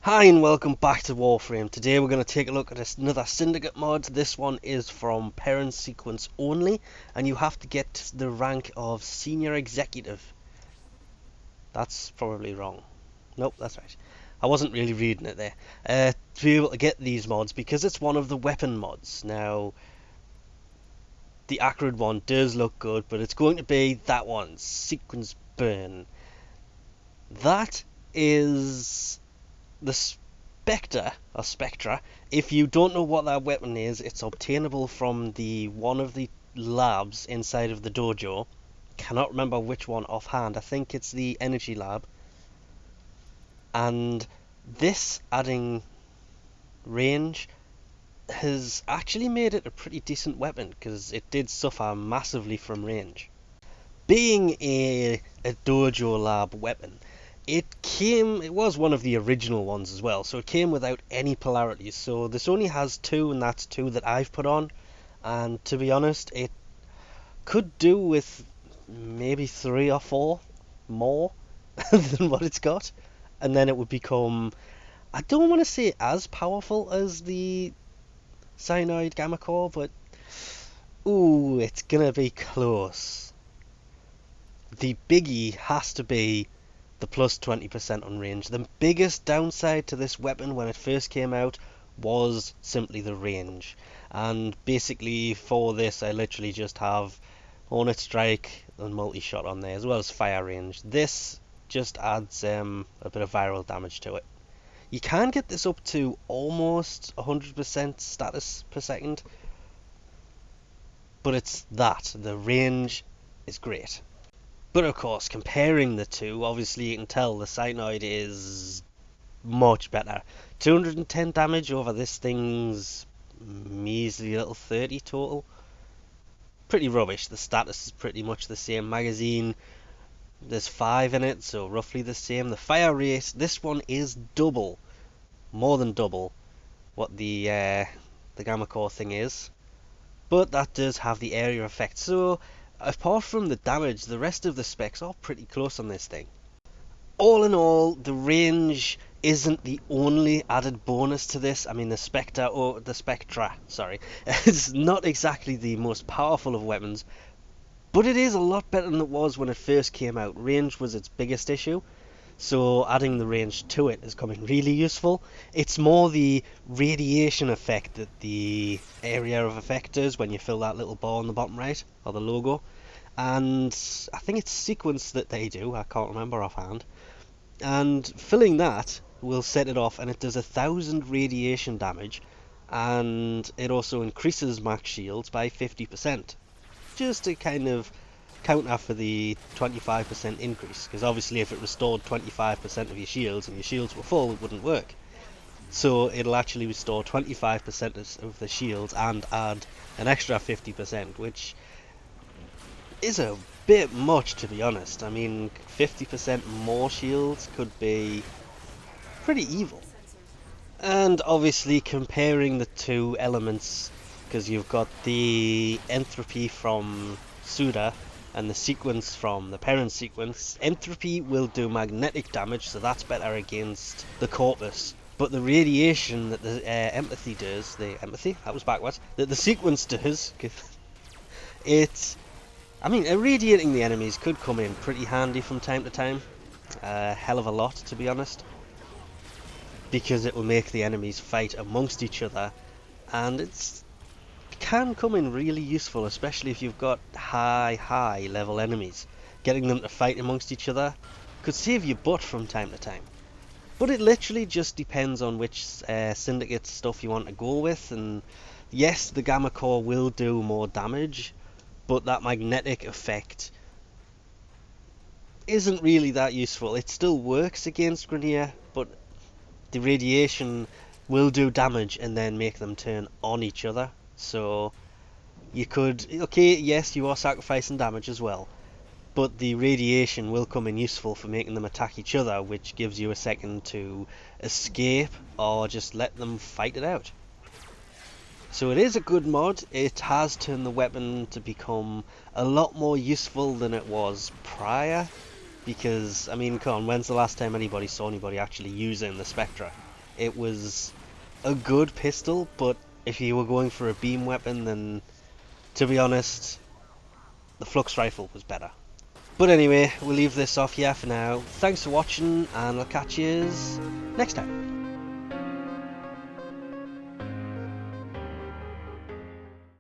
Hi and welcome back to Warframe. Today we're going to take a look at another Syndicate mod. This one is from Parent Sequence only, and you have to get the rank of Senior Executive. That's probably wrong. Nope, that's right. I wasn't really reading it there. To be able to get these mods, because it's one of the weapon mods. Now, the Acrid one does look good, but it's going to be that one, Sequence Burn. That is the Spectra. If you don't know what that weapon is, it's obtainable from one of the labs inside of the dojo. Cannot remember which one offhand. I think it's the energy lab. And this adding range has actually made it a pretty decent weapon, because it did suffer massively from range. Being a dojo lab weapon, it was one of the original ones as well, so it came without any polarities. So this only has two, and that's two that I've put on. And to be honest, it could do with maybe 3 or 4 more than what it's got. And then it would become, I don't want to say as powerful as the Cyanide Gamma Core, but ooh, it's gonna be close. The biggie has to be the plus 20% on range. The biggest downside to this weapon when it first came out was simply the range. And basically for this I literally just have Hornet Strike and multi-shot on there, as well as fire range. This just adds a bit of viral damage to it. You can get this up to almost 100% status per second, but it's that. The range is great. But of course, comparing the two, obviously you can tell the Cyanide is much better. 210 damage over this thing's measly little 30 total. Pretty rubbish. The status is pretty much the same. Magazine, there's 5 in it, so roughly the same. The fire rate, this one is double, more than double, what the Gamma Core thing is. But that does have the area effect. So apart from the damage, the rest of the specs are pretty close on this thing. All in all, the range isn't the only added bonus to this. I mean, the Spectra, sorry, is not exactly the most powerful of weapons, but it is a lot better than it was when it first came out. Range was its biggest issue, so adding the range to it is coming really useful. It's more the radiation effect that the area of effect is when you fill that little bar on the bottom right, or the logo. And I think it's sequence that they do, I can't remember offhand. And filling that will set it off, and it does 1,000 radiation damage, and it also increases max shields by 50%. Just to kind of counter for the 25% increase, because obviously if it restored 25% of your shields and your shields were full, it wouldn't work. So it'll actually restore 25% of the shields and add an extra 50%, which is a bit much, to be honest. I mean, 50% more shields could be pretty evil. And obviously comparing the two elements, because you've got the entropy from Suda and the sequence from the parent sequence. Entropy will do magnetic damage, so that's better against the corpus. But the radiation that the empathy does, that the sequence does, irradiating the enemies could come in pretty handy from time to time. Hell of a lot, to be honest. Because it will make the enemies fight amongst each other, and it can come in really useful, especially if you've got high level enemies. Getting them to fight amongst each other could save your butt from time to time. But it literally just depends on which Syndicate stuff you want to go with. And yes, the Gamma Core will do more damage, but that magnetic effect isn't really that useful. It still works against Grenier, but the radiation will do damage and then make them turn on each other. So you could, okay, yes, you are sacrificing damage as well, but the radiation will come in useful for making them attack each other, which gives you a second to escape or just let them fight it out. So it is a good mod. It has turned the weapon to become a lot more useful than it was prior, because, I mean, come on, when's the last time anybody saw anybody actually using the Spectra? it was a good pistol, but if you were going for a beam weapon, then to be honest, the flux rifle was better. But anyway, we'll leave this off here for now. Thanks for watching, and I'll catch you next time.